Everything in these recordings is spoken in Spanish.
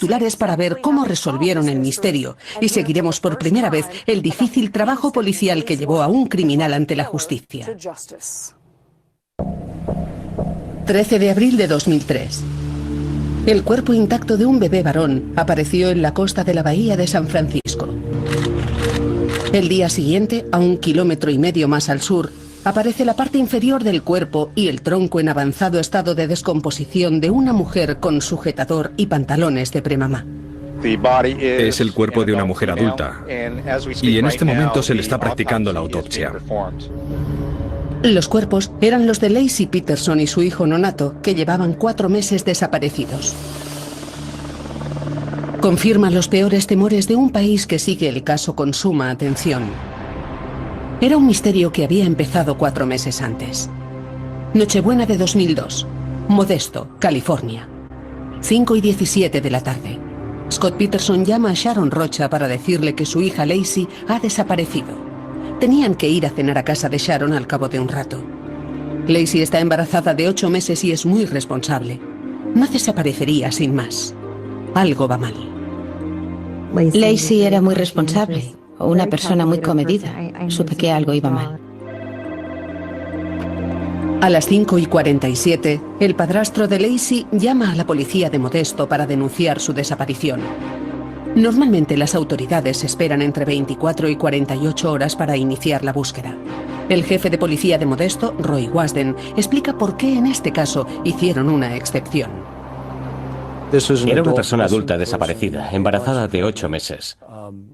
titulares para ver cómo resolvieron el misterio y seguiremos por primera vez el difícil trabajo policial que llevó a un criminal ante la justicia. 13 de abril de 2003. El cuerpo intacto de un bebé varón apareció en la costa de la bahía de San Francisco. El día siguiente, a 1,5 kilómetros más al sur, aparece la parte inferior del cuerpo y el tronco en avanzado estado de descomposición de una mujer con sujetador y pantalones de premamá. Es el cuerpo de una mujer adulta y en este momento se le está practicando la autopsia. Los cuerpos eran los de Laci Peterson y su hijo nonato, que llevaban 4 meses desaparecidos. Confirman los peores temores de un país que sigue el caso con suma atención. Era un misterio que había empezado 4 meses antes. Nochebuena de 2002. Modesto, California. 5:17 de la tarde. Scott Peterson llama a Sharon Rocha para decirle que su hija Laci ha desaparecido. Tenían que ir a cenar a casa de Sharon al cabo de un rato. Laci está embarazada de 8 meses y es muy responsable. No desaparecería sin más. Algo va mal. Laci era muy responsable, una persona muy comedida. Supe que algo iba mal. A las 5:47, el padrastro de Laci llama a la policía de Modesto para denunciar su desaparición. Normalmente las autoridades esperan entre 24 y 48 horas para iniciar la búsqueda. El jefe de policía de Modesto, Roy Wasden, explica por qué en este caso hicieron una excepción. Era una persona adulta desaparecida, embarazada de 8 meses.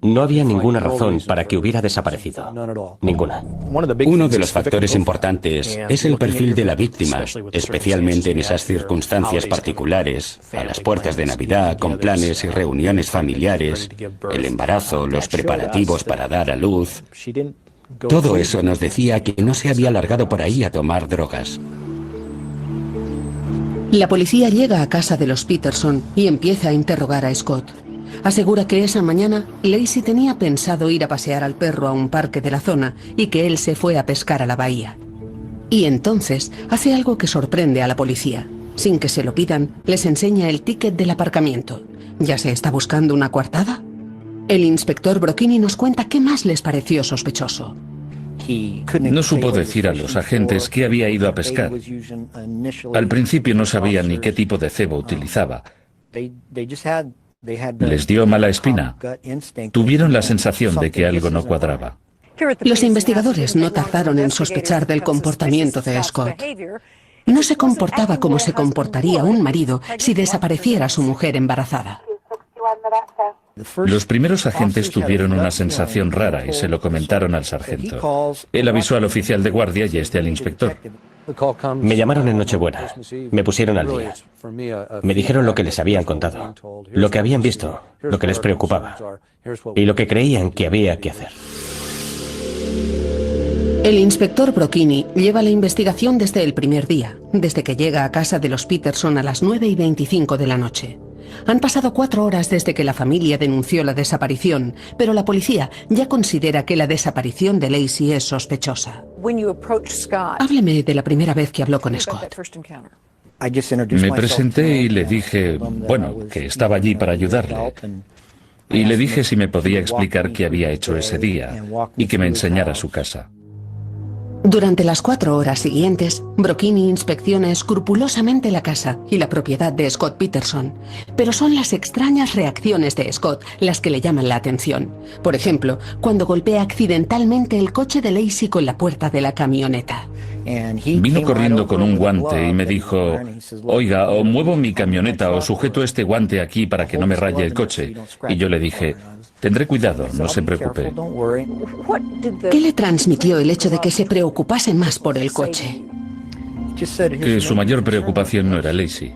No había ninguna razón para que hubiera desaparecido. Ninguna. Uno de los factores importantes es el perfil de la víctima, especialmente en esas circunstancias particulares, a las puertas de Navidad, con planes y reuniones familiares, el embarazo, los preparativos para dar a luz. Todo eso nos decía que no se había largado por ahí a tomar drogas. La policía llega a casa de los Peterson y empieza a interrogar a Scott. Asegura que esa mañana Laci tenía pensado ir a pasear al perro a un parque de la zona y que él se fue a pescar a la bahía. Y entonces hace algo que sorprende a la policía. Sin que se lo pidan, les enseña el ticket del aparcamiento. ¿Ya se está buscando una coartada? El inspector Brocchini nos cuenta qué más les pareció sospechoso. No supo decir a los agentes que había ido a pescar. Al principio no sabían ni qué tipo de cebo utilizaba. Les dio mala espina. Tuvieron la sensación de que algo no cuadraba. Los investigadores no tardaron en sospechar del comportamiento de Scott. No se comportaba como se comportaría un marido si desapareciera su mujer embarazada. Los primeros agentes tuvieron una sensación rara y se lo comentaron al sargento. Él avisó al oficial de guardia y este al inspector. Me llamaron en Nochebuena. Me pusieron al día. Me dijeron lo que les habían contado, lo que habían visto, lo que les preocupaba y lo que creían que había que hacer. El inspector Brocchini lleva la investigación desde el primer día, desde que llega a casa de los Peterson a las 9:25 de la noche. Han pasado 4 horas desde que la familia denunció la desaparición, pero la policía ya considera que la desaparición de Laci es sospechosa. Hábleme de la primera vez que habló con Scott. Me presenté y le dije, bueno, que estaba allí para ayudarle. Y le dije si me podía explicar qué había hecho ese día y que me enseñara su casa. Durante las 4 horas siguientes, Brocchini inspecciona escrupulosamente la casa y la propiedad de Scott Peterson, pero son las extrañas reacciones de Scott las que le llaman la atención. Por ejemplo, cuando golpea accidentalmente el coche de Laci con la puerta de la camioneta. Vino corriendo con un guante y me dijo, oiga, o muevo mi camioneta o sujeto este guante aquí para que no me raye el coche. Y yo le dije, tendré cuidado, no se preocupe. ¿Qué le transmitió el hecho de que se preocupase más por el coche? Que su mayor preocupación no era Laci.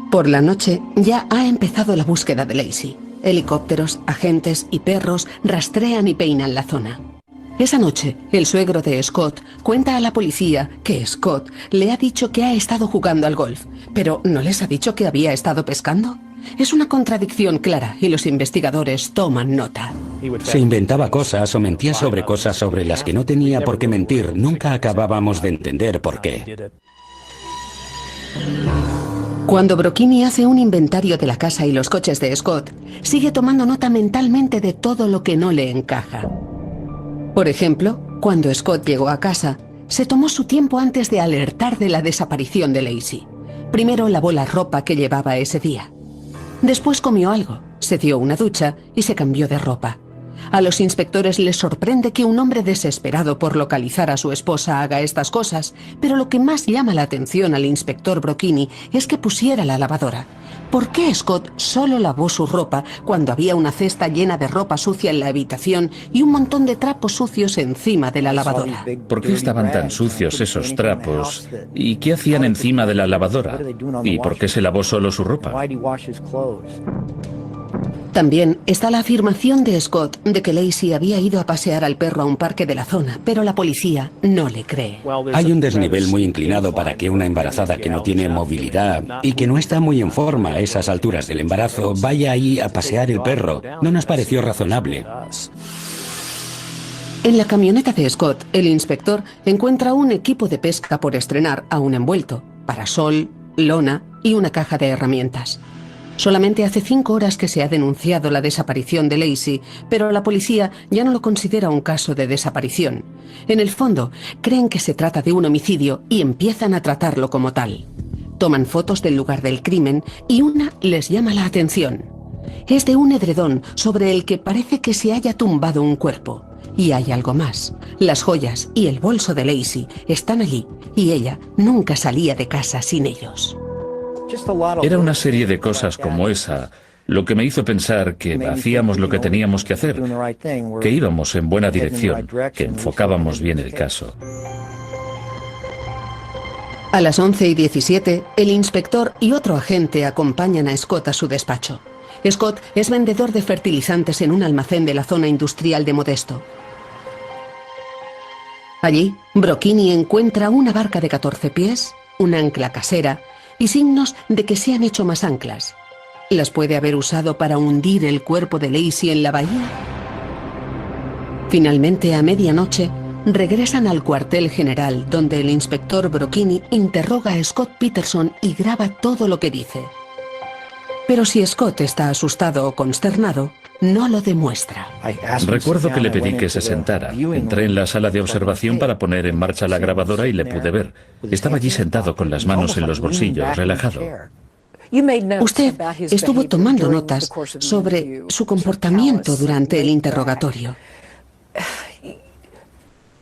Por la noche ya ha empezado la búsqueda de Laci. Helicópteros, agentes y perros rastrean y peinan la zona. Esa noche, el suegro de Scott cuenta a la policía que Scott le ha dicho que ha estado jugando al golf, pero ¿no les ha dicho que había estado pescando? Es una contradicción clara y los investigadores toman nota. Se inventaba cosas o mentía sobre cosas sobre las que no tenía por qué mentir. Nunca acabábamos de entender por qué. Cuando Brocchini hace un inventario de la casa y los coches de Scott, sigue tomando nota mentalmente de todo lo que no le encaja. Por ejemplo, cuando Scott llegó a casa, se tomó su tiempo antes de alertar de la desaparición de Lacey. Primero lavó la ropa que llevaba ese día. Después comió algo, se dio una ducha y se cambió de ropa. A los inspectores les sorprende que un hombre desesperado por localizar a su esposa haga estas cosas, pero lo que más llama la atención al inspector Brocchini es que pusiera la lavadora. ¿Por qué Scott solo lavó su ropa cuando había una cesta llena de ropa sucia en la habitación y un montón de trapos sucios encima de la lavadora? ¿Por qué estaban tan sucios esos trapos? ¿Y qué hacían encima de la lavadora? ¿Y por qué se lavó solo su ropa? También está la afirmación de Scott de que Lacey había ido a pasear al perro a un parque de la zona, pero la policía no le cree. Hay un desnivel muy inclinado para que una embarazada que no tiene movilidad y que no está muy en forma a esas alturas del embarazo vaya ahí a pasear el perro. No nos pareció razonable. En la camioneta de Scott, el inspector encuentra un equipo de pesca por estrenar aún envuelto, parasol, lona y una caja de herramientas. Solamente hace 5 horas que se ha denunciado la desaparición de Lacey, pero la policía ya no lo considera un caso de desaparición. En el fondo, creen que se trata de un homicidio y empiezan a tratarlo como tal. Toman fotos del lugar del crimen y una les llama la atención. Es de un edredón sobre el que parece que se haya tumbado un cuerpo. Y hay algo más. Las joyas y el bolso de Lacey están allí y ella nunca salía de casa sin ellos. Era una serie de cosas como esa lo que me hizo pensar que hacíamos lo que teníamos que hacer, que íbamos en buena dirección, que enfocábamos bien el caso. A las 11:17, el inspector y otro agente acompañan a Scott a su despacho. Scott es vendedor de fertilizantes en un almacén de la zona industrial de Modesto. Allí, Brocchini encuentra una barca de 14 pies, un ancla casera y signos de que se han hecho más anclas. ¿Las puede haber usado para hundir el cuerpo de Lacey en la bahía? Finalmente, a medianoche, regresan al cuartel general, donde el inspector Brocchini interroga a Scott Peterson y graba todo lo que dice. Pero si Scott está asustado o consternado, no lo demuestra. Recuerdo que le pedí que se sentara. Entré en la sala de observación para poner en marcha la grabadora y le pude ver. Estaba allí sentado con las manos en los bolsillos, relajado. Usted estuvo tomando notas sobre su comportamiento durante el interrogatorio.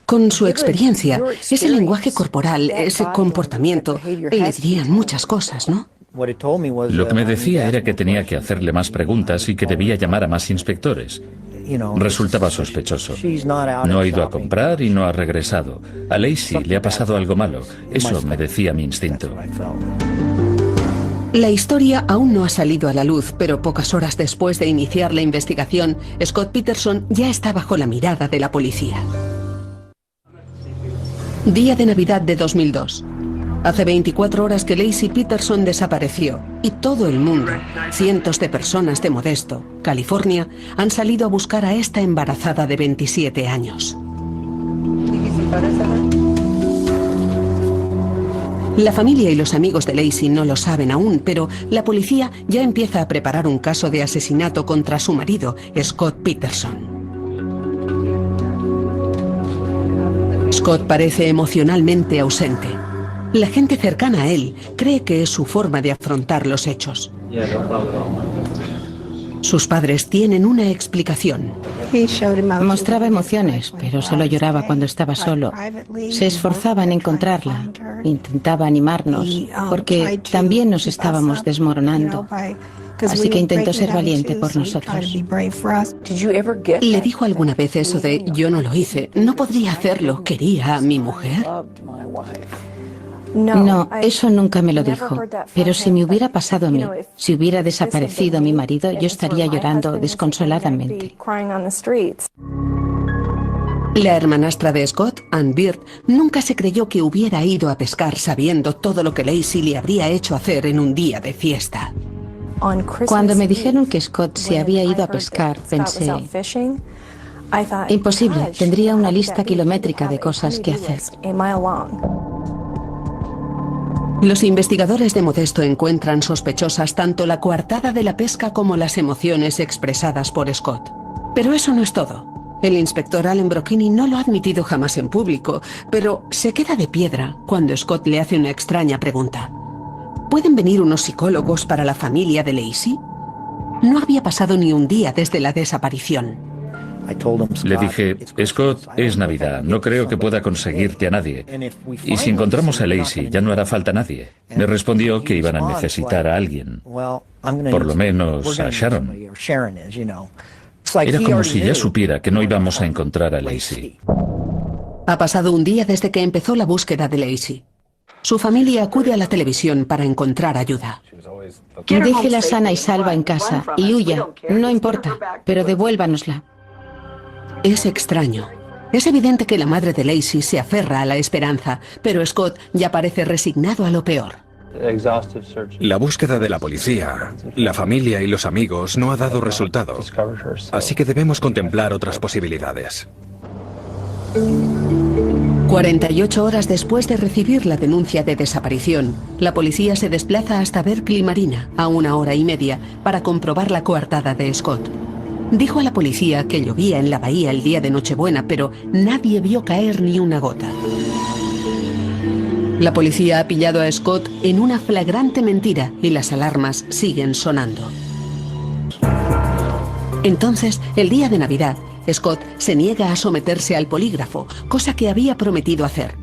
Con su experiencia, ese lenguaje corporal, ese comportamiento, le dirían muchas cosas, ¿no? Lo que me decía era que tenía que hacerle más preguntas y que debía llamar a más inspectores. Resultaba sospechoso. No ha ido a comprar y no ha regresado. A Lacey le ha pasado algo malo. Eso me decía mi instinto. La historia aún no ha salido a la luz, pero pocas horas después de iniciar la investigación, Scott Peterson ya está bajo la mirada de la policía. Día de Navidad de 2002. Hace 24 horas que Lacey Peterson desapareció y todo el mundo, cientos de personas de Modesto, California, han salido a buscar a esta embarazada de 27 años. La familia y los amigos de Lacey no lo saben aún, pero la policía ya empieza a preparar un caso de asesinato contra su marido, Scott Peterson. Scott parece emocionalmente ausente. La gente cercana a él cree que es su forma de afrontar los hechos. Sus padres tienen una explicación. Mostraba emociones, pero solo lloraba cuando estaba solo. Se esforzaba en encontrarla, intentaba animarnos, porque también nos estábamos desmoronando. Así que intentó ser valiente por nosotros. ¿Le dijo alguna vez eso de yo no lo hice, no podría hacerlo, quería a mi mujer? No, eso nunca me lo dijo. Pero si me hubiera pasado a mí, si hubiera desaparecido mi marido, yo estaría llorando desconsoladamente. La hermanastra de Scott, Ann Bird, nunca se creyó que hubiera ido a pescar sabiendo todo lo que Lacey le habría hecho hacer en un día de fiesta. Cuando me dijeron que Scott se había ido a pescar, pensé, imposible, tendría una lista kilométrica de cosas que hacer. Los investigadores de Modesto encuentran sospechosas tanto la coartada de la pesca como las emociones expresadas por Scott. Pero eso no es todo. El inspector Allen Brocchini no lo ha admitido jamás en público, pero se queda de piedra cuando Scott le hace una extraña pregunta. ¿Pueden venir unos psicólogos para la familia de Lacey? No había pasado ni un día desde la desaparición. Le dije, Scott, es Navidad, no creo que pueda conseguirte a nadie. Y si encontramos a Lacey, ya no hará falta nadie. Me respondió que iban a necesitar a alguien. Por lo menos a Sharon. Era como si ya supiera que no íbamos a encontrar a Lacey. Ha pasado un día desde que empezó la búsqueda de Lacey. Su familia acude a la televisión para encontrar ayuda. Déjela sana y salva en casa y huya, no importa, pero devuélvanosla. Es extraño. Es evidente que la madre de Lacey se aferra a la esperanza, pero Scott ya parece resignado a lo peor. La búsqueda de la policía, la familia y los amigos no ha dado resultado, así que debemos contemplar otras posibilidades. 48 horas después de recibir la denuncia de desaparición, la policía se desplaza hasta Berkeley Marina, a 1 hora y media, para comprobar la coartada de Scott. Dijo a la policía que llovía en la bahía el día de Nochebuena, pero nadie vio caer ni una gota. La policía ha pillado a Scott en una flagrante mentira y las alarmas siguen sonando. Entonces, el día de Navidad, Scott se niega a someterse al polígrafo, cosa que había prometido hacer.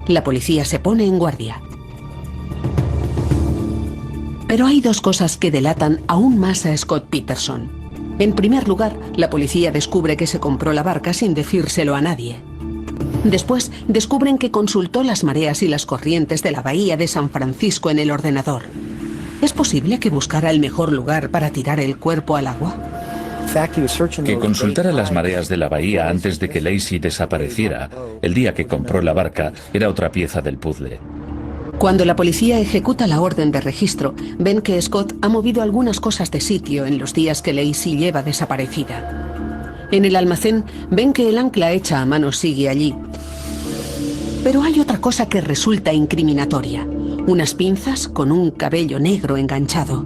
La policía se pone en guardia. Pero hay dos cosas que delatan aún más a Scott Peterson. En primer lugar, la policía descubre que se compró la barca sin decírselo a nadie. Después, descubren que consultó las mareas y las corrientes de la bahía de San Francisco en el ordenador. ¿Es posible que buscara el mejor lugar para tirar el cuerpo al agua? Que consultara las mareas de la bahía antes de que Lacey desapareciera, el día que compró la barca, era otra pieza del puzzle. Cuando la policía ejecuta la orden de registro, ven que Scott ha movido algunas cosas de sitio en los días que Lacey lleva desaparecida. En el almacén ven que el ancla hecha a mano sigue allí. Pero hay otra cosa que resulta incriminatoria: unas pinzas con un cabello negro enganchado.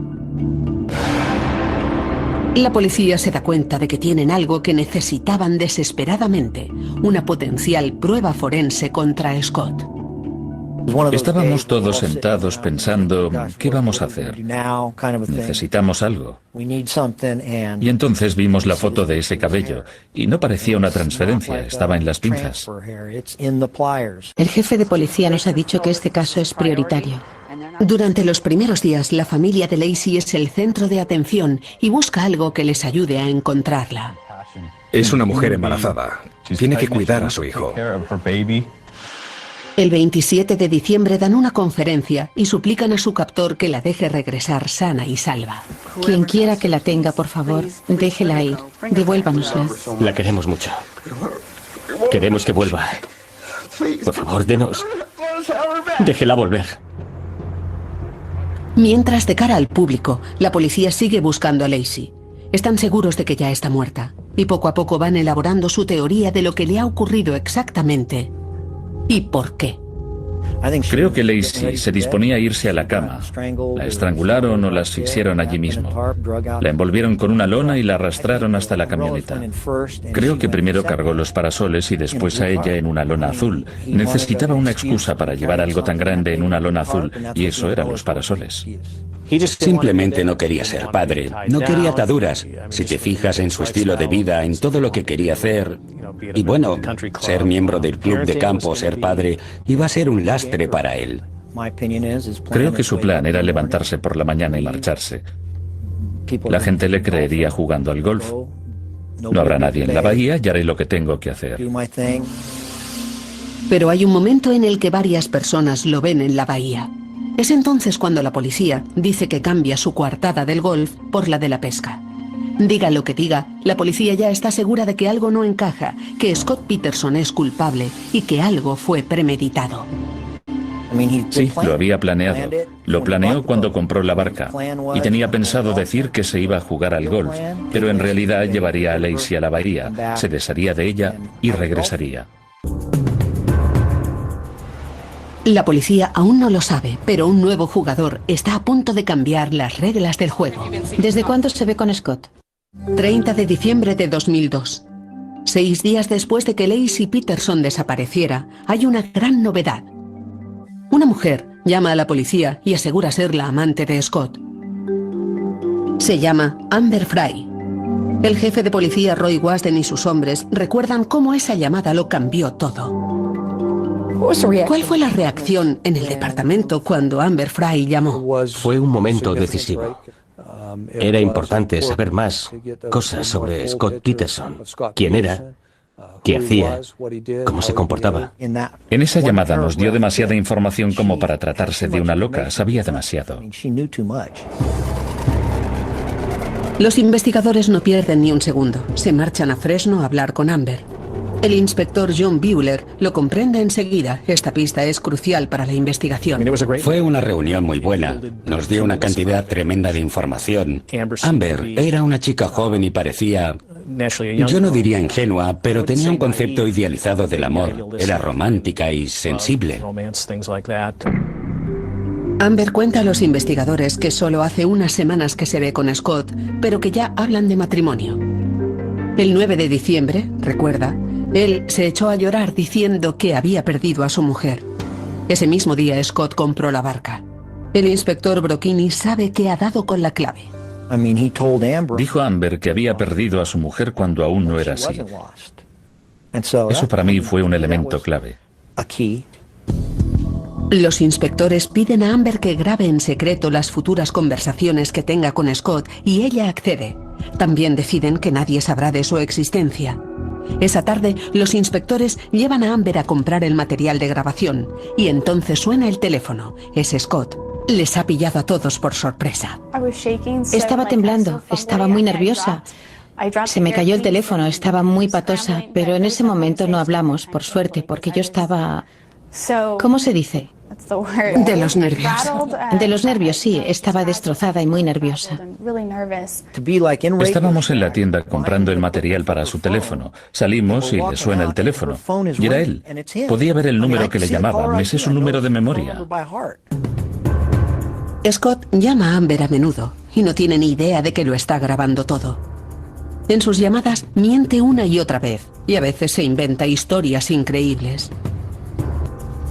La policía se da cuenta de que tienen algo que necesitaban desesperadamente: una potencial prueba forense contra Scott. Estábamos todos sentados pensando, ¿qué vamos a hacer? Necesitamos algo. Y entonces vimos la foto de ese cabello, y no parecía una transferencia, estaba en las pinzas. El jefe de policía nos ha dicho que este caso es prioritario. Durante los primeros días, la familia de Lacey es el centro de atención y busca algo que les ayude a encontrarla. Es una mujer embarazada. Tiene que cuidar a su hijo. El 27 de diciembre dan una conferencia y suplican a su captor que la deje regresar sana y salva. Quien quiera que la tenga, por favor, déjela ir. Devuélvanosla. La queremos mucho. Queremos que vuelva. Por favor, denos. Déjela volver. Mientras, de cara al público, la policía sigue buscando a Lacey. Están seguros de que ya está muerta y poco a poco van elaborando su teoría de lo que le ha ocurrido exactamente y por qué. Creo que Lacey se disponía a irse a la cama. La estrangularon o la asfixiaron allí mismo. La envolvieron con una lona y la arrastraron hasta la camioneta. Creo que primero cargó los parasoles y después a ella en una lona azul. Necesitaba una excusa para llevar algo tan grande en una lona azul, y eso eran los parasoles. Simplemente no quería ser padre, no quería ataduras. Si te fijas en su estilo de vida, en todo lo que quería hacer, y bueno, ser miembro del club de campo, ser padre, iba a ser un lastre para él. Creo que su plan era levantarse por la mañana y marcharse. La gente le creería jugando al golf. No habrá nadie en la bahía y haré lo que tengo que hacer. Pero hay un momento en el que varias personas lo ven en la bahía. Es entonces cuando la policía dice que cambia su coartada del golf por la de la pesca. Diga lo que diga, la policía ya está segura de que algo no encaja, que Scott Peterson es culpable y que algo fue premeditado. Sí, lo había planeado. Lo planeó cuando compró la barca y tenía pensado decir que se iba a jugar al golf, pero en realidad llevaría a Lacey a la bahía, se desharía de ella y regresaría. La policía aún no lo sabe, pero un nuevo jugador está a punto de cambiar las reglas del juego. ¿Desde cuándo se ve con Scott? 30 de diciembre de 2002. 6 días después de que Lacey Peterson desapareciera, hay una gran novedad. Una mujer llama a la policía y asegura ser la amante de Scott. Se llama Amber Frey. El jefe de policía Roy Wasden y sus hombres recuerdan cómo esa llamada lo cambió todo. ¿Cuál fue la reacción en el departamento cuando Amber Frey llamó? Fue un momento decisivo. Era importante saber más cosas sobre Scott Peterson. ¿Quién era? ¿Qué hacía? ¿Cómo se comportaba? En esa llamada nos dio demasiada información como para tratarse de una loca. Sabía demasiado. Los investigadores no pierden ni un segundo. Se marchan a Fresno a hablar con Amber. El inspector John Buehler lo comprende enseguida. Esta pista es crucial para la investigación. Fue una reunión muy buena. Nos dio una cantidad tremenda de información. Amber era una chica joven y parecía... Yo no diría ingenua, pero tenía un concepto idealizado del amor. Era romántica y sensible. Amber cuenta a los investigadores que solo hace unas semanas que se ve con Scott, pero que ya hablan de matrimonio. El 9 de diciembre, recuerda, él se echó a llorar diciendo que había perdido a su mujer. Ese mismo día Scott compró la barca. El inspector Brocchini sabe que ha dado con la clave. Dijo a Amber que había perdido a su mujer cuando aún no era así. Eso para mí fue un elemento clave. Los inspectores piden a Amber que grabe en secreto las futuras conversaciones que tenga con Scott y ella accede. También deciden que nadie sabrá de su existencia. Esa tarde, los inspectores llevan a Amber a comprar el material de grabación y entonces suena el teléfono. Es Scott. Les ha pillado a todos por sorpresa. Estaba temblando, estaba muy nerviosa. Se me cayó el teléfono, estaba muy patosa, pero en ese momento no hablamos, por suerte, porque yo estaba... ¿Cómo se dice? De los nervios. De los nervios, sí, estaba destrozada y muy nerviosa. Estábamos en la tienda comprando el material para su teléfono. Salimos y le suena el teléfono. Y era él. Podía ver el número que le llamaba. Me sé su número de memoria. Scott llama a Amber a menudo y no tiene ni idea de que lo está grabando todo. En sus llamadas miente una y otra vez y a veces se inventa historias increíbles.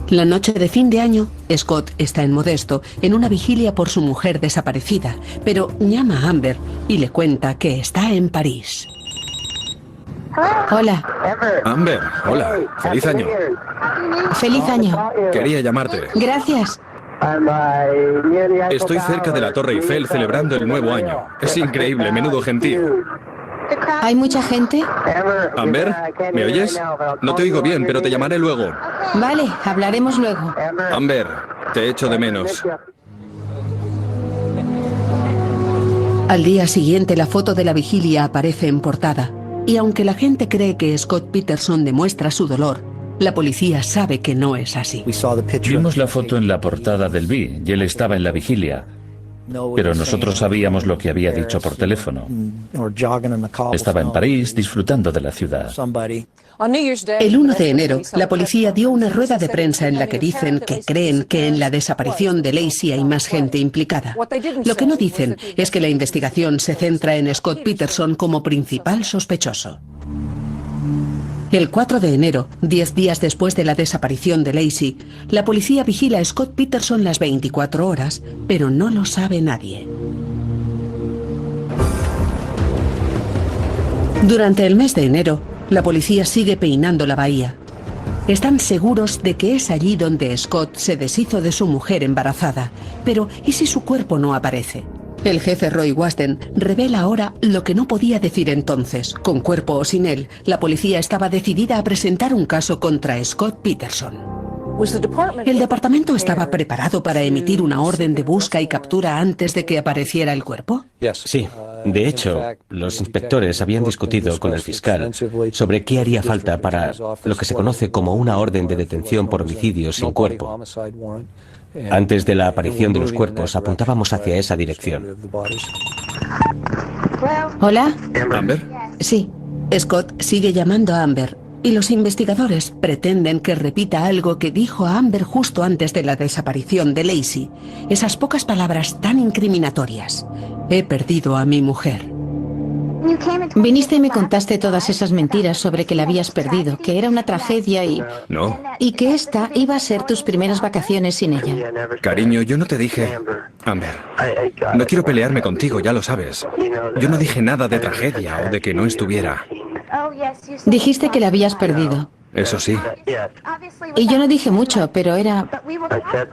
La noche de fin de año, Scott está en Modesto, en una vigilia por su mujer desaparecida, pero llama a Amber y le cuenta que está en París. Hola. Amber, hola. Feliz año. Feliz año. Quería llamarte. Gracias. Estoy cerca de la Torre Eiffel celebrando el nuevo año. Es increíble, menudo gentío. ¿Hay mucha gente? Amber, ¿me oyes? No te oigo bien, pero te llamaré luego. Vale, hablaremos luego. Amber, te echo de menos. Al día siguiente la foto de la vigilia aparece en portada. Y aunque la gente cree que Scott Peterson demuestra su dolor, la policía sabe que no es así. Vimos la foto en la portada del B y él estaba en la vigilia. Pero nosotros sabíamos lo que había dicho por teléfono. Estaba en París disfrutando de la ciudad. El 1 de enero, la policía dio una rueda de prensa en la que dicen que creen que en la desaparición de Lacey hay más gente implicada. Lo que no dicen es que la investigación se centra en Scott Peterson como principal sospechoso. El 4 de enero, 10 días después de la desaparición de Lacey, la policía vigila a Scott Peterson las 24 horas, pero no lo sabe nadie. Durante el mes de enero, la policía sigue peinando la bahía. Están seguros de que es allí donde Scott se deshizo de su mujer embarazada, pero ¿y si su cuerpo no aparece? El jefe Roy Wasden revela ahora lo que no podía decir entonces. Con cuerpo o sin él, la policía estaba decidida a presentar un caso contra Scott Peterson. ¿El departamento estaba preparado para emitir una orden de busca y captura antes de que apareciera el cuerpo? Sí. De hecho, los inspectores habían discutido con el fiscal sobre qué haría falta para lo que se conoce como una orden de detención por homicidio sin cuerpo. Antes de la aparición de los cuerpos, apuntábamos hacia esa dirección. ¿Hola? ¿Amber? Sí. Scott sigue llamando a Amber. Y los investigadores pretenden que repita algo que dijo a Amber justo antes de la desaparición de Lacey. Esas pocas palabras tan incriminatorias. He perdido a mi mujer. Viniste y me contaste todas esas mentiras sobre que la habías perdido, que era una tragedia No. y que esta iba a ser tus primeras vacaciones sin ella. Cariño, yo no te dije... Amber, no quiero pelearme contigo, ya lo sabes. Yo no dije nada de tragedia o de que no estuviera. Dijiste que la habías perdido. Eso sí. Y yo no dije mucho, pero era...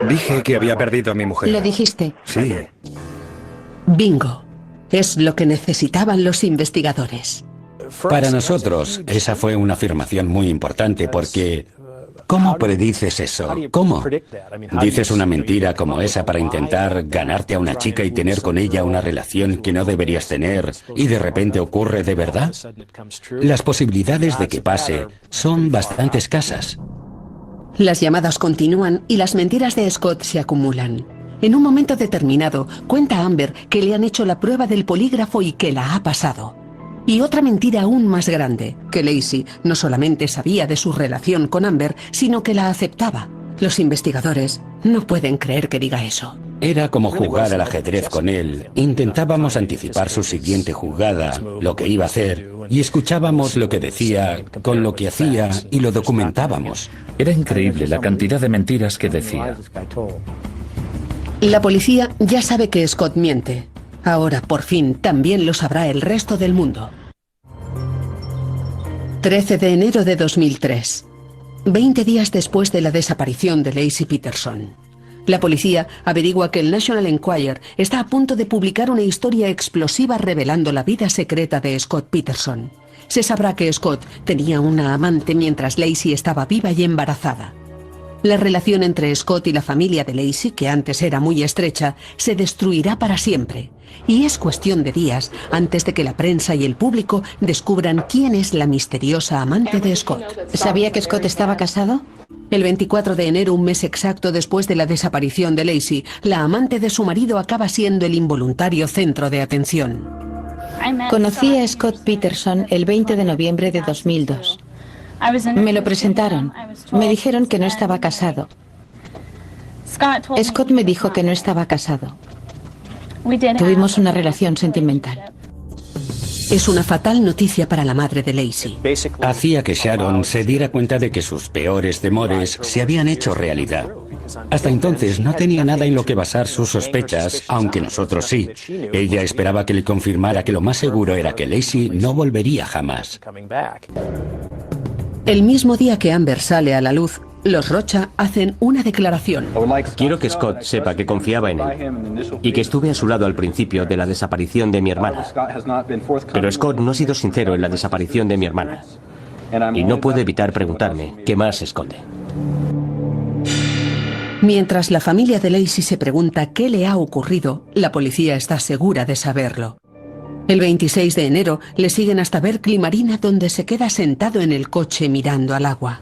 Dije que había perdido a mi mujer. Lo dijiste. Sí. Bingo. Es lo que necesitaban los investigadores. Para nosotros, esa fue una afirmación muy importante porque... ¿Cómo predices eso? ¿Cómo? ¿Dices una mentira como esa para intentar ganarte a una chica y tener con ella una relación que no deberías tener y de repente ocurre de verdad? Las posibilidades de que pase son bastante escasas. Las llamadas continúan y las mentiras de Scott se acumulan. En un momento determinado, cuenta Amber que le han hecho la prueba del polígrafo y que la ha pasado. Y otra mentira aún más grande, que Lacey no solamente sabía de su relación con Amber, sino que la aceptaba. Los investigadores no pueden creer que diga eso. Era como jugar al ajedrez con él. Intentábamos anticipar su siguiente jugada, lo que iba a hacer, y escuchábamos lo que decía, con lo que hacía, y lo documentábamos. Era increíble la cantidad de mentiras que decía. La policía ya sabe que Scott miente. Ahora, por fin, también lo sabrá el resto del mundo. 13 de enero de 2003. 20 días después de la desaparición de Lacey Peterson. La policía averigua que el National Enquirer está a punto de publicar una historia explosiva revelando la vida secreta de Scott Peterson. Se sabrá que Scott tenía una amante mientras Lacey estaba viva y embarazada. La relación entre Scott y la familia de Lacey, que antes era muy estrecha, se destruirá para siempre. Y es cuestión de días antes de que la prensa y el público descubran quién es la misteriosa amante de Scott. ¿Sabía que Scott estaba casado? El 24 de enero, un mes exacto después de la desaparición de Lacey, la amante de su marido acaba siendo el involuntario centro de atención. Conocí a Scott Peterson el 20 de noviembre de 2002. Me lo presentaron. Me dijeron que no estaba casado. Scott me dijo que no estaba casado. Tuvimos una relación sentimental. Es una fatal noticia para la madre de Lacey. Hacía que Sharon se diera cuenta de que sus peores temores se habían hecho realidad. Hasta entonces no tenía nada en lo que basar sus sospechas, aunque nosotros sí. Ella esperaba que le confirmara que lo más seguro era que Lacey no volvería jamás. El mismo día que Amber sale a la luz, los Rocha hacen una declaración. Quiero que Scott sepa que confiaba en él y que estuve a su lado al principio de la desaparición de mi hermana. Pero Scott no ha sido sincero en la desaparición de mi hermana. Y no puedo evitar preguntarme qué más esconde. Mientras la familia de Lacey se pregunta qué le ha ocurrido, la policía está segura de saberlo. El 26 de enero le siguen hasta Berkeley Marina, donde se queda sentado en el coche mirando al agua.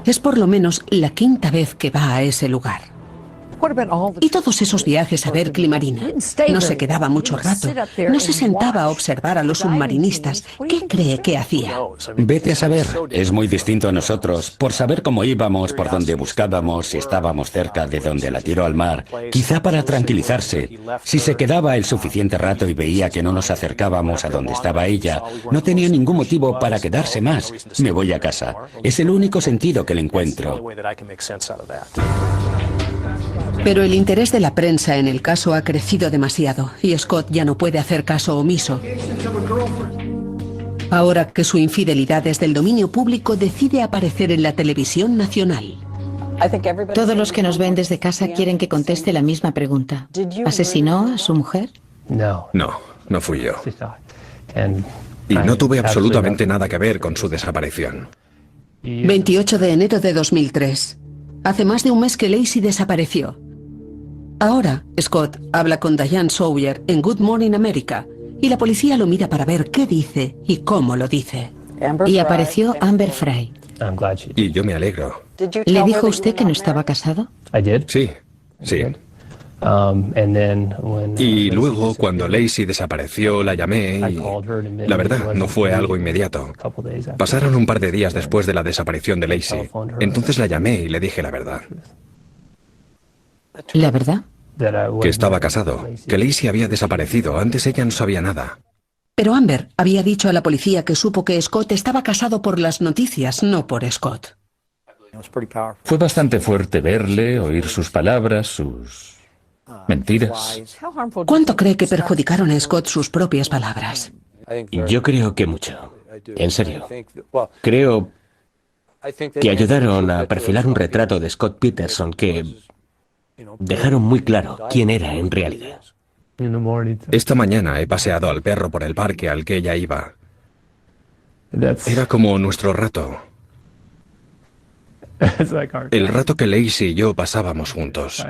Es por lo menos la quinta vez que va a ese lugar. ¿Y todos esos viajes a Berkeley Marina? No se quedaba mucho rato. No se sentaba a observar a los submarinistas. ¿Qué cree que hacía? Vete a saber. Es muy distinto a nosotros. Por saber cómo íbamos, por dónde buscábamos, si estábamos cerca de donde la tiró al mar. Quizá para tranquilizarse. Si se quedaba el suficiente rato y veía que no nos acercábamos a donde estaba ella, no tenía ningún motivo para quedarse más. Me voy a casa. Es el único sentido que le encuentro. Pero el interés de la prensa en el caso ha crecido demasiado y Scott ya no puede hacer caso omiso. Ahora que su infidelidad es del dominio público, decide aparecer en la televisión nacional. Todos los que nos ven desde casa quieren que conteste la misma pregunta. ¿Asesinó a su mujer? No, no fui yo. Y no tuve absolutamente nada que ver con su desaparición. 28 de enero de 2003. Hace más de un mes que Lacey desapareció. Ahora, Scott habla con Diane Sawyer en Good Morning America y la policía lo mira para ver qué dice y cómo lo dice. Y apareció Amber Frey. Y yo me alegro. ¿Le dijo usted que no estaba casado? Sí, sí. Y luego, cuando Lacey desapareció, la llamé y... La verdad, no fue algo inmediato. Pasaron un par de días después de la desaparición de Lacey. Entonces la llamé y le dije la verdad. ¿La verdad? Que estaba casado, que Lacey había desaparecido. Antes ella no sabía nada. Pero Amber había dicho a la policía que supo que Scott estaba casado por las noticias, no por Scott. Fue bastante fuerte verle, oír sus palabras, sus mentiras. ¿Cuánto cree que perjudicaron a Scott sus propias palabras? Yo creo que mucho. En serio. Creo que ayudaron a perfilar un retrato de Scott Peterson que dejaron muy claro quién era en realidad. Esta mañana he paseado al perro por el parque al que ella iba. Era como nuestro rato. El rato que Lacey y yo pasábamos juntos.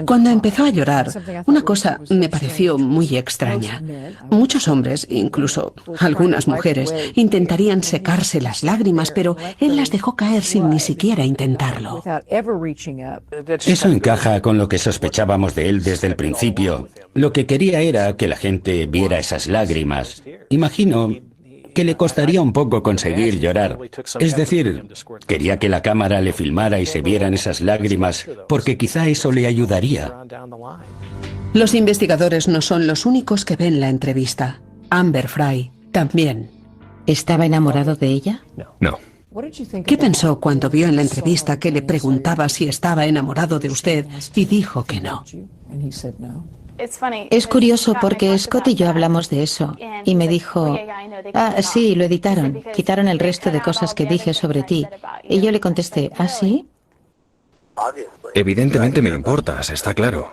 Cuando empezó a llorar, una cosa me pareció muy extraña. Muchos hombres, incluso algunas mujeres, intentarían secarse las lágrimas, pero él las dejó caer sin ni siquiera intentarlo. Eso encaja con lo que sospechábamos de él desde el principio. Lo que quería era que la gente viera esas lágrimas. Imagino que le costaría un poco conseguir llorar. Es decir, quería que la cámara le filmara y se vieran esas lágrimas, porque quizá eso le ayudaría. Los investigadores no son los únicos que ven la entrevista. Amber Frey también. ¿Estaba enamorado de ella? No. ¿Qué pensó cuando vio en la entrevista que le preguntaba si estaba enamorado de usted y dijo que no? Es curioso porque Scott y yo hablamos de eso y me dijo, sí, lo editaron, quitaron el resto de cosas que dije sobre ti. Y yo le contesté, ¿ah, sí? Evidentemente me importas, está claro.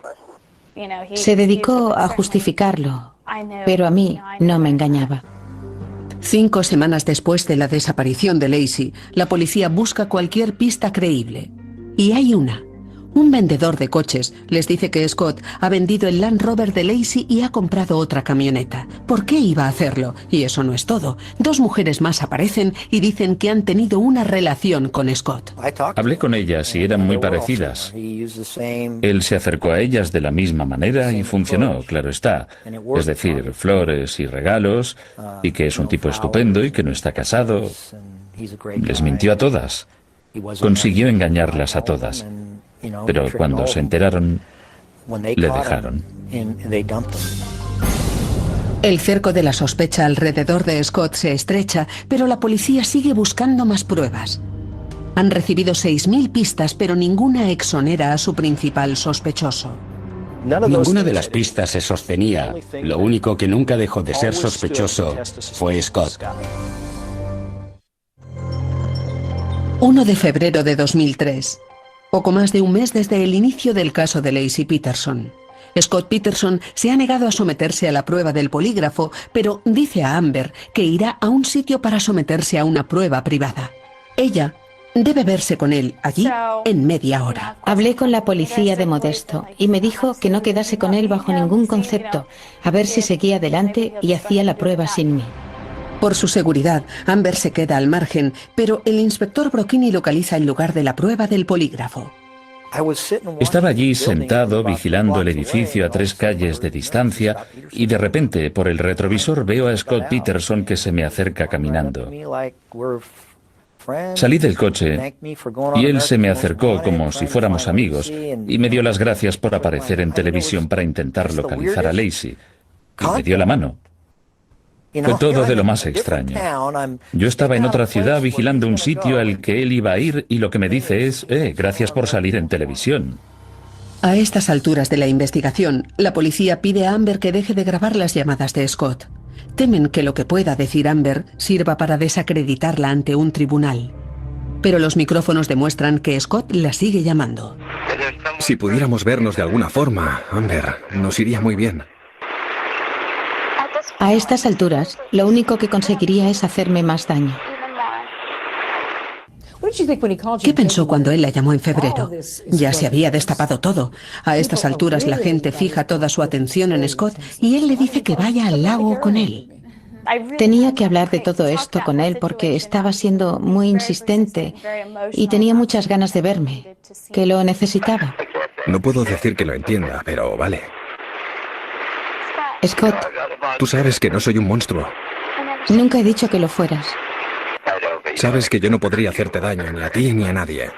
Se dedicó a justificarlo, pero a mí no me engañaba. 5 semanas después de la desaparición de Lacey, la policía busca cualquier pista creíble. Y hay una. Un vendedor de coches les dice que Scott ha vendido el Land Rover de Lacey y ha comprado otra camioneta. ¿Por qué iba a hacerlo? Y eso no es todo. 2 mujeres más aparecen y dicen que han tenido una relación con Scott. Hablé con ellas y eran muy parecidas. Él se acercó a ellas de la misma manera y funcionó, claro está. Es decir, flores y regalos, y que es un tipo estupendo y que no está casado. Les mintió a todas. Consiguió engañarlas a todas. Pero cuando se enteraron, le dejaron. El cerco de la sospecha alrededor de Scott se estrecha, pero la policía sigue buscando más pruebas. Han recibido 6.000 pistas, pero ninguna exonera a su principal sospechoso. Ninguna de las pistas se sostenía. Lo único que nunca dejó de ser sospechoso fue Scott. 1 de febrero de 2003. Poco más de un mes desde el inicio del caso de Lacey Peterson. Scott Peterson se ha negado a someterse a la prueba del polígrafo, pero dice a Amber que irá a un sitio para someterse a una prueba privada. Ella debe verse con él allí en media hora. Hablé con la policía de Modesto y me dijo que no quedase con él bajo ningún concepto, a ver si seguía adelante y hacía la prueba sin mí. Por su seguridad, Amber se queda al margen, pero el inspector Brocchini localiza el lugar de la prueba del polígrafo. Estaba allí sentado vigilando el edificio a 3 calles de distancia y de repente por el retrovisor veo a Scott Peterson que se me acerca caminando. Salí del coche y él se me acercó como si fuéramos amigos y me dio las gracias por aparecer en televisión para intentar localizar a Lacey. Y me dio la mano. Fue todo de lo más extraño. Yo estaba en otra ciudad vigilando un sitio al que él iba a ir y lo que me dice es, gracias por salir en televisión. A estas alturas de la investigación, la policía pide a Amber que deje de grabar las llamadas de Scott. Temen que lo que pueda decir Amber sirva para desacreditarla ante un tribunal. Pero los micrófonos demuestran que Scott la sigue llamando. Si pudiéramos vernos de alguna forma, Amber, nos iría muy bien. A estas alturas, lo único que conseguiría es hacerme más daño. ¿Qué pensó cuando él la llamó en febrero? Ya se había destapado todo. A estas alturas la gente fija toda su atención en Scott y él le dice que vaya al lago con él. Tenía que hablar de todo esto con él porque estaba siendo muy insistente y tenía muchas ganas de verme, que lo necesitaba. No puedo decir que lo entienda, pero vale. Scott, Tú sabes que no soy un monstruo. nunca he dicho que lo fueras. Sabes que yo no podría hacerte daño ni a ti ni a nadie.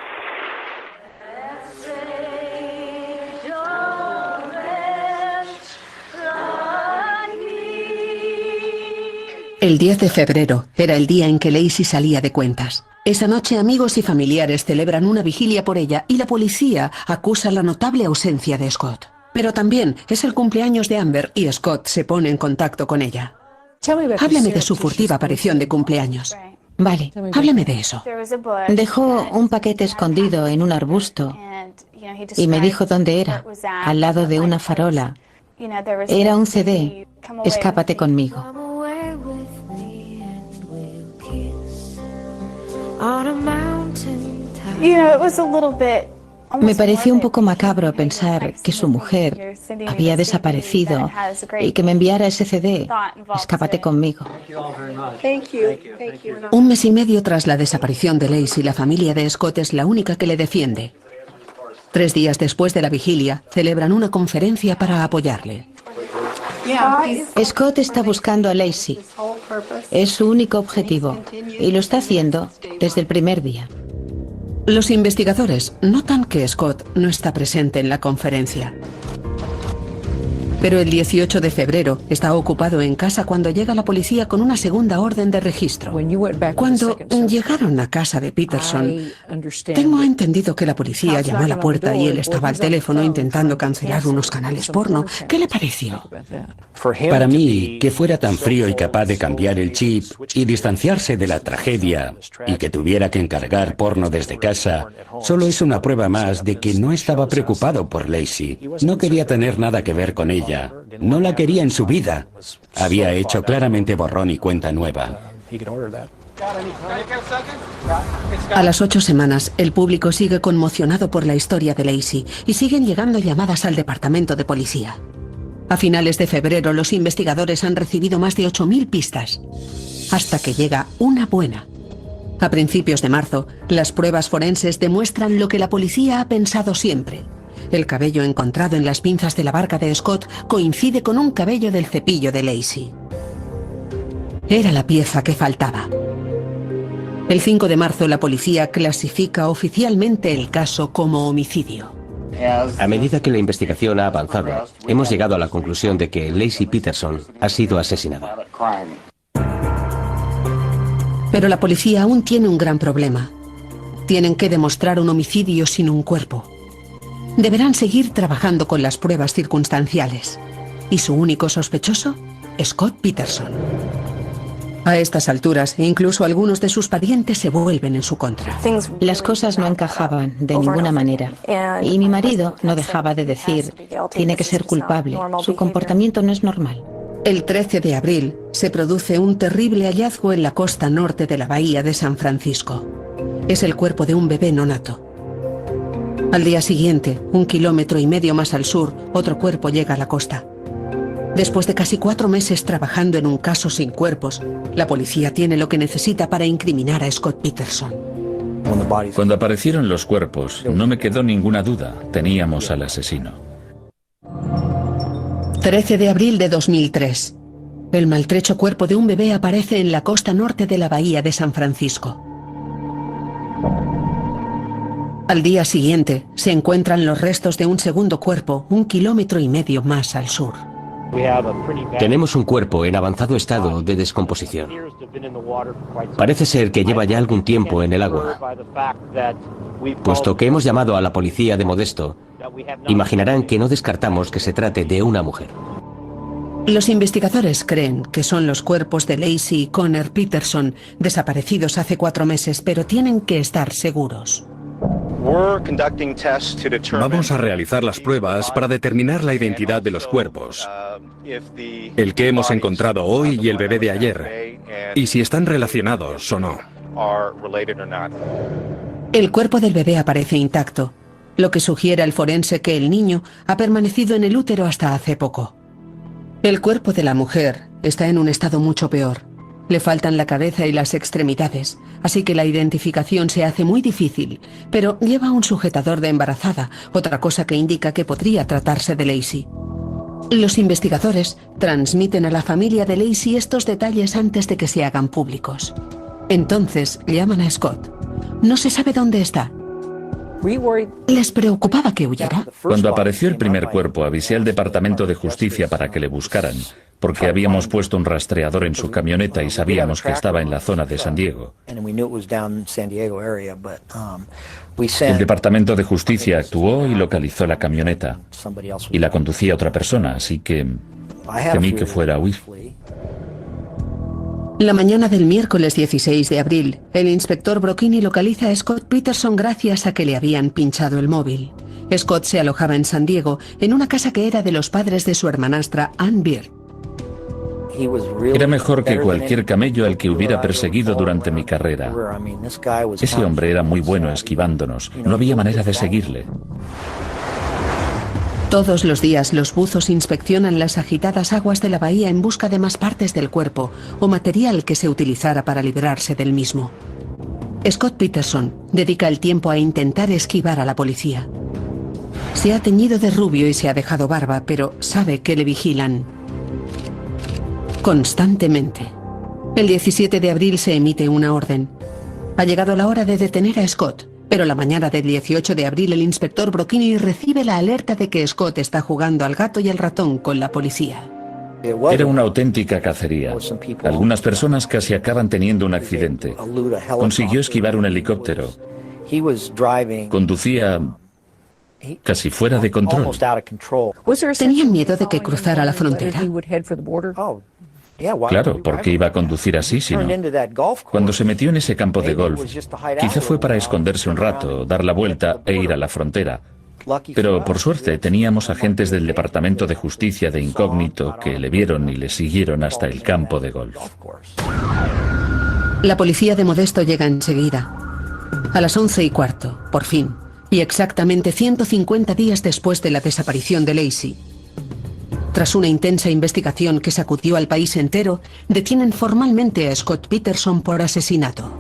El 10 de febrero era el día en que Lacey salía de cuentas. Esa noche amigos y familiares celebran una vigilia por ella y la policía acusa la notable ausencia de Scott. Pero también es el cumpleaños de Amber y Scott se pone en contacto con ella. Háblame de su furtiva aparición de cumpleaños. Vale, Háblame de eso. dejó un paquete escondido en un arbusto y me dijo dónde era, al lado de una farola. Era un CD, Escápate conmigo. Me pareció un poco macabro pensar que su mujer había desaparecido y que me enviara ese CD, Escápate conmigo. Un mes y medio tras la desaparición de Lacey, la familia de Scott es la única que le defiende. 3 días después de la vigilia, celebran una conferencia para apoyarle. Scott está buscando a Lacey. Es su único objetivo y lo está haciendo desde el primer día. Los investigadores notan que Scott no está presente en la conferencia. Pero el 18 de febrero está ocupado en casa cuando llega la policía con una segunda orden de registro. Cuando llegaron a casa de Peterson, tengo entendido que la policía llamó a la puerta y él estaba al teléfono intentando cancelar unos canales porno. ¿Qué le pareció? Para mí, que fuera tan frío y capaz de cambiar el chip y distanciarse de la tragedia y que tuviera que encargar porno desde casa, solo es una prueba más de que no estaba preocupado por Lacey. No quería tener nada que ver con ella. No la quería en su vida. Había hecho claramente borrón y cuenta nueva. A las 8 semanas, el público sigue conmocionado por la historia de Lacey y siguen llegando llamadas al departamento de policía. A finales de febrero, los investigadores han recibido más de 8.000 pistas, hasta que llega una buena. A principios de marzo, las pruebas forenses demuestran lo que la policía ha pensado siempre. El cabello encontrado en las pinzas de la barca de Scott coincide con un cabello del cepillo de Lacey. Era la pieza que faltaba. El 5 de marzo, la policía clasifica oficialmente el caso como homicidio. A medida que la investigación ha avanzado, hemos llegado a la conclusión de que Lacey Peterson ha sido asesinada. Pero la policía aún tiene un gran problema. Tienen que demostrar un homicidio sin un cuerpo. Deberán seguir trabajando con las pruebas circunstanciales. ¿Y su único sospechoso? Scott Peterson. A estas alturas, incluso algunos de sus parientes se vuelven en su contra. Las cosas no encajaban de ninguna manera. Y mi marido no dejaba de decir, tiene que ser culpable, su comportamiento no es normal. El 13 de abril se produce un terrible hallazgo en la costa norte de la bahía de San Francisco. Es el cuerpo de un bebé no nato. Al día siguiente, 1,5 kilómetros más al sur, otro cuerpo llega a la costa. Después de casi 4 meses trabajando en un caso sin cuerpos, la policía tiene lo que necesita para incriminar a Scott Peterson. Cuando aparecieron los cuerpos, no me quedó ninguna duda. Teníamos al asesino. 13 de abril de 2003. El maltrecho cuerpo de un bebé aparece en la costa norte de la bahía de San Francisco. Al día siguiente, se encuentran los restos de un segundo cuerpo, 1,5 kilómetros más al sur. Tenemos un cuerpo en avanzado estado de descomposición. Parece ser que lleva ya algún tiempo en el agua. Puesto que hemos llamado a la policía de Modesto, imaginarán que no descartamos que se trate de una mujer. Los investigadores creen que son los cuerpos de Lacey y Connor Peterson, desaparecidos hace 4 meses, pero tienen que estar seguros. Vamos a realizar las pruebas para determinar la identidad de los cuerpos. El que hemos encontrado hoy y el bebé de ayer. Y si están relacionados o no. El cuerpo del bebé aparece intacto, lo que sugiere al forense que el niño ha permanecido en el útero hasta hace poco. El cuerpo de la mujer está en un estado mucho peor. Le faltan la cabeza y las extremidades, así que la identificación se hace muy difícil, pero lleva un sujetador de embarazada, otra cosa que indica que podría tratarse de Lacey. Los investigadores transmiten a la familia de Lacey estos detalles antes de que se hagan públicos. Entonces llaman a Scott. No se sabe dónde está. ¿Les preocupaba que huyera? Cuando apareció el primer cuerpo, avisé al Departamento de Justicia para que le buscaran, porque habíamos puesto un rastreador en su camioneta y sabíamos que estaba en la zona de San Diego. El Departamento de Justicia actuó y localizó la camioneta, y la conducía otra persona, así que temí que fuera a huir. La mañana del miércoles 16 de abril, el inspector Brocchini localiza a Scott Peterson gracias a que le habían pinchado el móvil. Scott se alojaba en San Diego, en una casa que era de los padres de su hermanastra Ann Beard. Era mejor que cualquier camello al que hubiera perseguido durante mi carrera. Ese hombre era muy bueno esquivándonos. No había manera de seguirle. Todos los días los buzos inspeccionan las agitadas aguas de la bahía en busca de más partes del cuerpo o material que se utilizara para librarse del mismo. Scott Peterson dedica el tiempo a intentar esquivar a la policía. Se ha teñido de rubio y se ha dejado barba, pero sabe que le vigilan constantemente. El 17 de abril se emite una orden. Ha llegado la hora de detener a Scott. Pero la mañana del 18 de abril el inspector Brocchini recibe la alerta de que Scott está jugando al gato y al ratón con la policía. Era una auténtica cacería. Algunas personas casi acaban teniendo un accidente. Consiguió esquivar un helicóptero. Conducía casi fuera de control. ¿Tenían miedo de que cruzara la frontera? Claro, porque iba a conducir así si no. Cuando se metió en ese campo de golf, quizá fue para esconderse un rato, dar la vuelta e ir a la frontera. Pero por suerte teníamos agentes del Departamento de Justicia de incógnito que le vieron y le siguieron hasta el campo de golf. La policía de Modesto llega enseguida. A las 11:15, por fin, y exactamente 150 días después de la desaparición de Lacey. Tras una intensa investigación que sacudió al país entero, detienen formalmente a Scott Peterson por asesinato.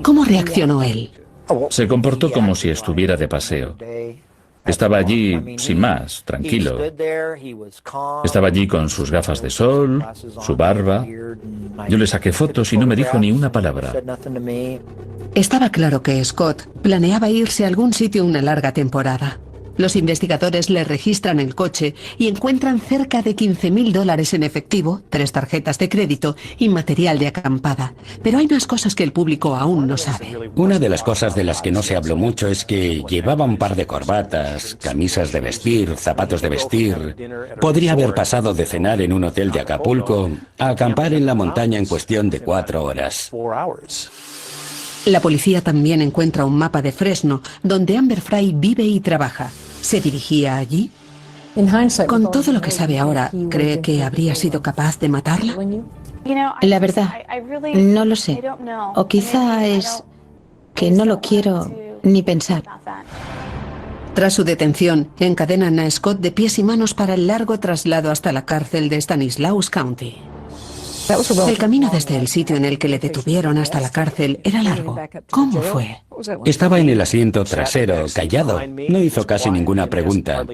¿Cómo reaccionó él? Se comportó como si estuviera de paseo. Estaba allí sin más, tranquilo. Estaba allí con sus gafas de sol, su barba. Yo le saqué fotos y no me dijo ni una palabra. Estaba claro que Scott planeaba irse a algún sitio una larga temporada. Los investigadores le registran el coche y encuentran cerca de $15.000 en efectivo, 3 tarjetas de crédito y material de acampada. Pero hay más cosas que el público aún no sabe. Una de las cosas de las que no se habló mucho es que llevaba un par de corbatas, camisas de vestir, zapatos de vestir. Podría haber pasado de cenar en un hotel de Acapulco a acampar en la montaña en cuestión de 4 horas. La policía también encuentra un mapa de Fresno, donde Amber Frey vive y trabaja. ¿Se dirigía allí? Con todo lo que sabe ahora, ¿cree que habría sido capaz de matarla? La verdad, no lo sé. O quizá es que no lo quiero ni pensar. Tras su detención, encadenan a Scott de pies y manos para el largo traslado hasta la cárcel de Stanislaus County. El camino desde el sitio en el que le detuvieron hasta la cárcel era largo. ¿Cómo fue? Estaba en el asiento trasero, callado. No hizo casi ninguna pregunta.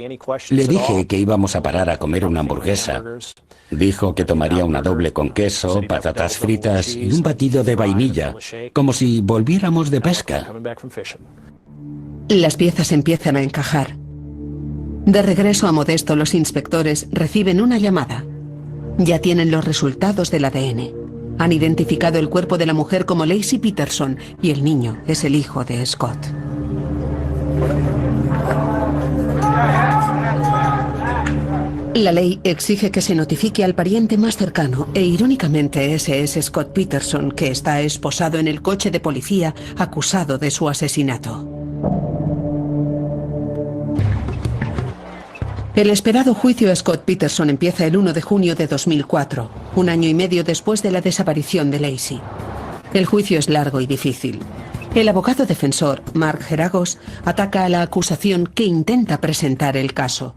Le dije que íbamos a parar a comer una hamburguesa. Dijo que tomaría una doble con queso, patatas fritas y un batido de vainilla, como si volviéramos de pesca. Las piezas empiezan a encajar. De regreso a Modesto, los inspectores reciben una llamada. Ya tienen los resultados del ADN. Han identificado el cuerpo de la mujer como Lacey Peterson y el niño es el hijo de Scott. La ley exige que se notifique al pariente más cercano e irónicamente ese es Scott Peterson, que está esposado en el coche de policía acusado de su asesinato. El esperado juicio a Scott Peterson empieza el 1 de junio de 2004, un año y medio después de la desaparición de Lacey. El juicio es largo y difícil. El abogado defensor, Mark Geragos, ataca a la acusación que intenta presentar el caso.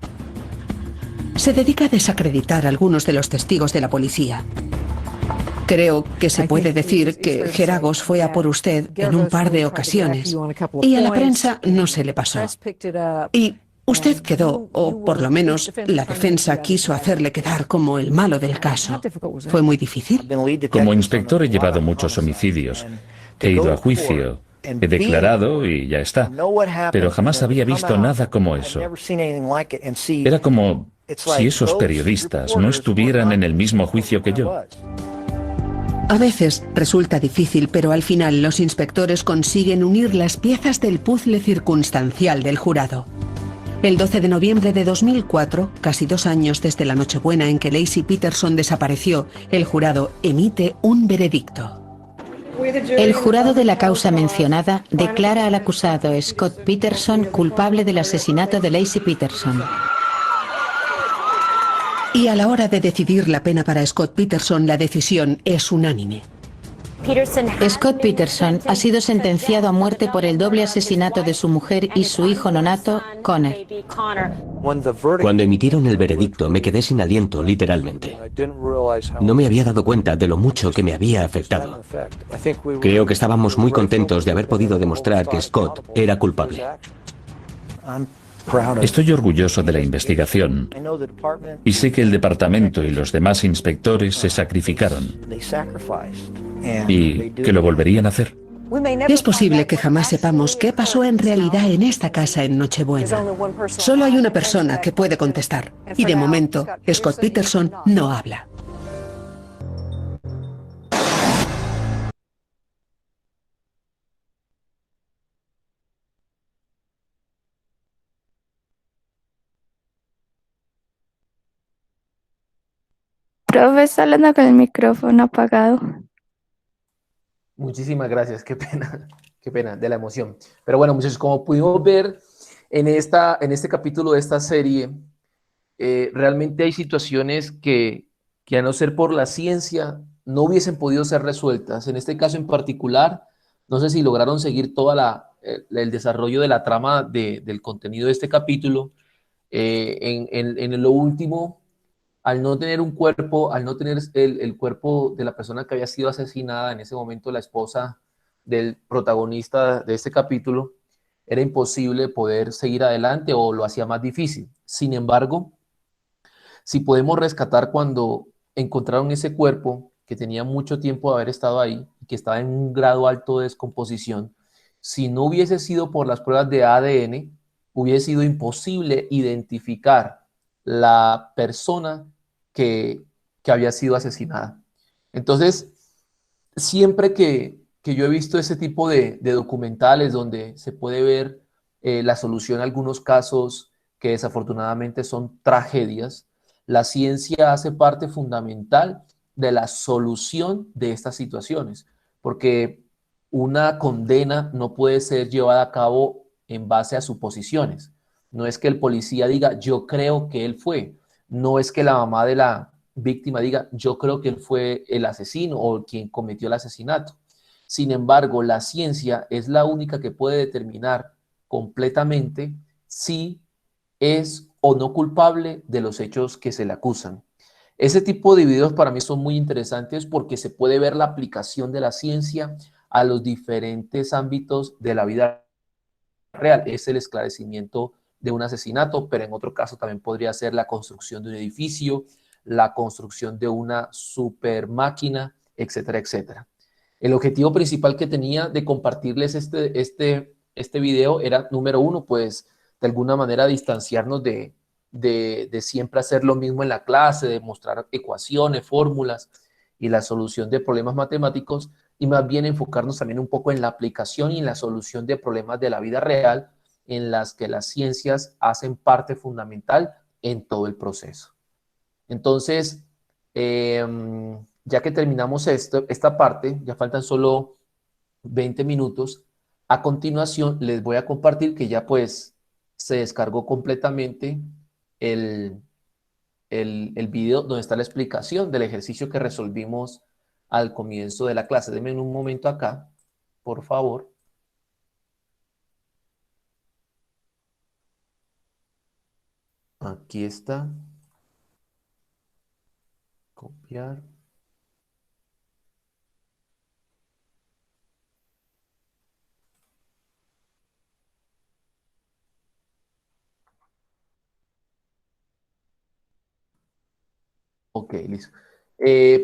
Se dedica a desacreditar a algunos de los testigos de la policía. Creo que se puede decir que Geragos fue a por usted en un par de ocasiones y a la prensa no se le pasó. Y usted quedó, o por lo menos la defensa quiso hacerle quedar como el malo del caso. ¿Fue muy difícil? Como inspector he llevado muchos homicidios. He ido a juicio, he declarado y ya está. Pero jamás había visto nada como eso. Era como si esos periodistas no estuvieran en el mismo juicio que yo. A veces resulta difícil, pero al final los inspectores consiguen unir las piezas del puzzle circunstancial del jurado. El 12 de noviembre de 2004, casi 2 años desde la Nochebuena en que Laci Peterson desapareció, el jurado emite un veredicto. El jurado de la causa mencionada declara al acusado Scott Peterson culpable del asesinato de Laci Peterson. Y a la hora de decidir la pena para Scott Peterson, la decisión es unánime. Scott Peterson ha sido sentenciado a muerte por el doble asesinato de su mujer y su hijo nonato, Connor. Cuando emitieron el veredicto me quedé sin aliento, literalmente. No me había dado cuenta de lo mucho que me había afectado. Creo que estábamos muy contentos de haber podido demostrar que Scott era culpable. Estoy orgulloso de la investigación y sé que el departamento y los demás inspectores se sacrificaron y que lo volverían a hacer. Es posible que jamás sepamos qué pasó en realidad en esta casa en Nochebuena. Solo hay una persona que puede contestar y de momento Scott Peterson no habla. Profe, está hablando con el micrófono apagado. Muchísimas gracias, qué pena de la emoción. Pero bueno, muchachos, como pudimos ver en este capítulo de esta serie, realmente hay situaciones que a no ser por la ciencia no hubiesen podido ser resueltas. En este caso en particular, no sé si lograron seguir toda el desarrollo de la trama del contenido de este capítulo. En lo último, al no tener un cuerpo, al no tener el cuerpo de la persona que había sido asesinada, en ese momento la esposa del protagonista de este capítulo, era imposible poder seguir adelante o lo hacía más difícil. Sin embargo, si podemos rescatar cuando encontraron ese cuerpo que tenía mucho tiempo de haber estado ahí y que estaba en un grado alto de descomposición, si no hubiese sido por las pruebas de ADN, hubiese sido imposible identificar la persona que había sido asesinada. Entonces, siempre que yo he visto ese tipo de documentales donde se puede ver la solución a algunos casos que desafortunadamente son tragedias, la ciencia hace parte fundamental de la solución de estas situaciones, porque una condena no puede ser llevada a cabo en base a suposiciones. No es que el policía diga, yo creo que él fue. No es que la mamá de la víctima diga, yo creo que él fue el asesino o quien cometió el asesinato. Sin embargo, la ciencia es la única que puede determinar completamente si es o no culpable de los hechos que se le acusan. Ese tipo de videos para mí son muy interesantes porque se puede ver la aplicación de la ciencia a los diferentes ámbitos de la vida real. Es el esclarecimiento de un asesinato, pero en otro caso también podría ser la construcción de un edificio, la construcción de una super máquina, etcétera, etcétera. El objetivo principal que tenía de compartirles este video era, número uno, pues de alguna manera distanciarnos de siempre hacer lo mismo en la clase, de mostrar ecuaciones, fórmulas y la solución de problemas matemáticos, y más bien enfocarnos también un poco en la aplicación y en la solución de problemas de la vida real, en las que las ciencias hacen parte fundamental en todo el proceso. Entonces, ya que terminamos esta parte, ya faltan solo 20 minutos, a continuación les voy a compartir que ya pues se descargó completamente el video donde está la explicación del ejercicio que resolvimos al comienzo de la clase. Denme un momento acá, por favor. Aquí está. Copiar. Ok, listo.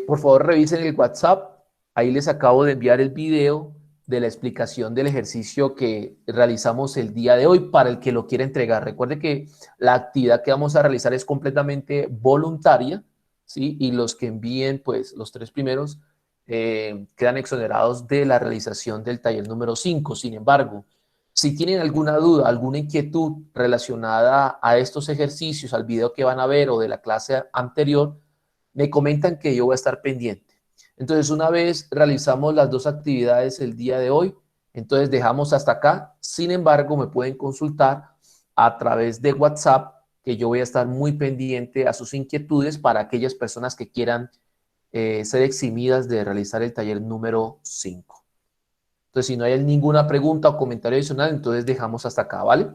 Por favor, revisen el WhatsApp. Ahí les acabo de enviar el video de la explicación del ejercicio que realizamos el día de hoy para el que lo quiera entregar. Recuerde que la actividad que vamos a realizar es completamente voluntaria, ¿sí? Y los que envíen, pues, los 3 primeros quedan exonerados de la realización del taller número 5. Sin embargo, si tienen alguna duda, alguna inquietud relacionada a estos ejercicios, al video que van a ver o de la clase anterior, me comentan que yo voy a estar pendiente. Entonces, una vez realizamos las 2 actividades el día de hoy, entonces dejamos hasta acá. Sin embargo, me pueden consultar a través de WhatsApp, que yo voy a estar muy pendiente a sus inquietudes para aquellas personas que quieran ser eximidas de realizar el taller número 5. Entonces, si no hay ninguna pregunta o comentario adicional, entonces dejamos hasta acá, ¿vale?